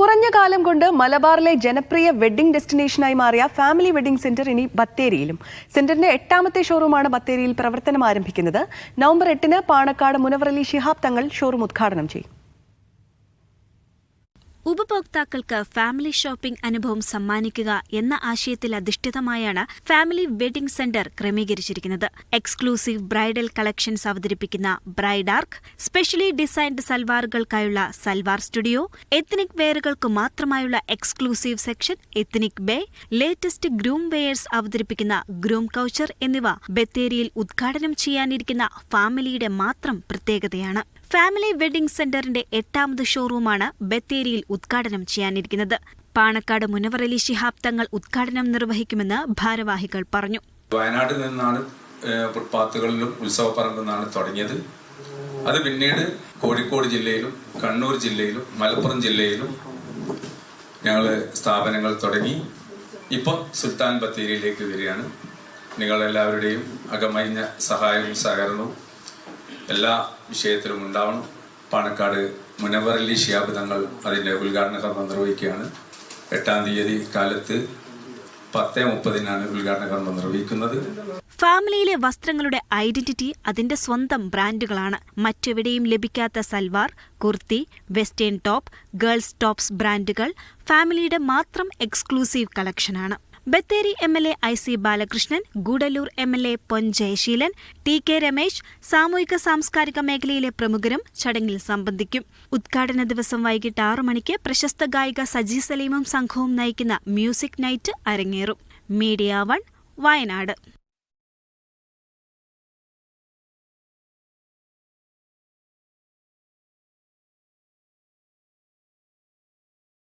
കുറഞ്ഞ കാലം കൊണ്ട് മലബാറിലെ ജനപ്രിയ വെഡ്ഡിംഗ് ഡെസ്റ്റിനേഷനായി മാറിയ ഫാമിലി വെഡ്ഡിംഗ് സെന്റർ ഇനി ബത്തേരിയിലും. സെന്ററിന്റെ 8ാമത്തെ ഷോറൂമാണ് ബത്തേരിയിൽ പ്രവർത്തനം ആരംഭിക്കുന്നത്. നവംബർ 8-ന് പാണക്കാട് മുനവർ അലി ശിഹാബ് തങ്ങൾ ഷോറൂം ഉദ്ഘാടനം ചെയ്യും. ഉപഭോക്താക്കൾക്ക് ഫാമിലി ഷോപ്പിംഗ് അനുഭവം സമ്മാനിക്കുക എന്ന ആശയത്തിൽ അധിഷ്ഠിതമായാണ് ഫാമിലി വെഡ്ഡിംഗ് സെന്റർ ക്രമീകരിച്ചിരിക്കുന്നത്. എക്സ്ക്ലൂസീവ് ബ്രൈഡൽ കളക്ഷൻസ് അവതരിപ്പിക്കുന്ന ബ്രൈഡ് ആർക്ക്, സ്പെഷ്യലി ഡിസൈൻഡ് സൽവാറുകൾക്കായുള്ള സൽവാർ സ്റ്റുഡിയോ, എത്നിക് വെയറുകൾക്ക് മാത്രമായുള്ള exclusive section ethnic bay, latest groom wears അവതരിപ്പിക്കുന്ന ഗ്രൂം കൗച്ചർ എന്നിവ ബത്തേരിയിൽ ഉദ്ഘാടനം ചെയ്യാനിരിക്കുന്ന ഫാമിലിയുടെ മാത്രം പ്രത്യേകതയാണ്. ഫാമിലി വെഡ്ഡിംഗ് സെന്ററിന്റെ 8ാമത് ഷോറൂമാണ് ബത്തേരിയിൽ ഉദ്ഘാടനം ചെയ്യാനിരിക്കുന്നത്. പാണക്കാട് മുനവർ അലി ശിഹാബ് തങ്ങൾ ഉദ്ഘാടനം നിർവഹിക്കുമെന്ന് ഭാരവാഹികൾ പറഞ്ഞു. വയനാട്ടിൽ നിന്നാണ് ഫുട്പാത്തുകളിലും ഉത്സവപ്പറമ്പിൽ നിന്നാണ് തുടങ്ങിയത്. അത് പിന്നീട് കോഴിക്കോട് ജില്ലയിലും കണ്ണൂർ ജില്ലയിലും മലപ്പുറം ജില്ലയിലും ഞങ്ങൾ സ്ഥാപനങ്ങൾ തുടങ്ങി. ഇപ്പം സുൽത്താൻ ബത്തേരിയിലേക്ക് വരികയാണ്. നിങ്ങളെല്ലാവരുടെയും അകമഴിഞ്ഞ സഹായവും സഹകരണവും എല്ലാ വിഷയത്തിലും ഉണ്ടാവണം. പാണക്കാട് മുനവർ അലി ശിഹാബ് തങ്ങൾ അതിന്റെ ഉദ്ഘാടന കർമ്മം നിർവഹിക്കുകയാണ്. 8-ാം തീയതി കാലത്ത് 10:30-നാണ് ഉദ്ഘാടന കർമ്മം നിർവഹിക്കുന്നത്. ഫാമിലിയിലെ വസ്ത്രങ്ങളുടെ ഐഡന്റിറ്റി അതിന്റെ സ്വന്തം ബ്രാൻഡുകളാണ്. മറ്റെവിടെയും ലഭിക്കാത്ത salwar, kurti, western top, girls tops ബ്രാൻഡുകൾ ഫാമിലിയുടെ മാത്രം എക്സ്ക്ലൂസീവ് കളക്ഷനാണ്. Bathery MLA IC Balakrishnan, Gudalur MLA പൊൻ ജയശീലൻ, TK രമേശ്, സാമൂഹിക സാംസ്കാരിക മേഖലയിലെ പ്രമുഖരും ചടങ്ങിൽ സംബന്ധിക്കും. ഉദ്ഘാടന ദിവസം വൈകിട്ട് 6 മണിക്ക് പ്രശസ്ത ഗായിക സജി സലീമും സംഘവും നയിക്കുന്ന മ്യൂസിക് നൈറ്റ് അരങ്ങേറും. മീഡിയ 1 വയനാട്.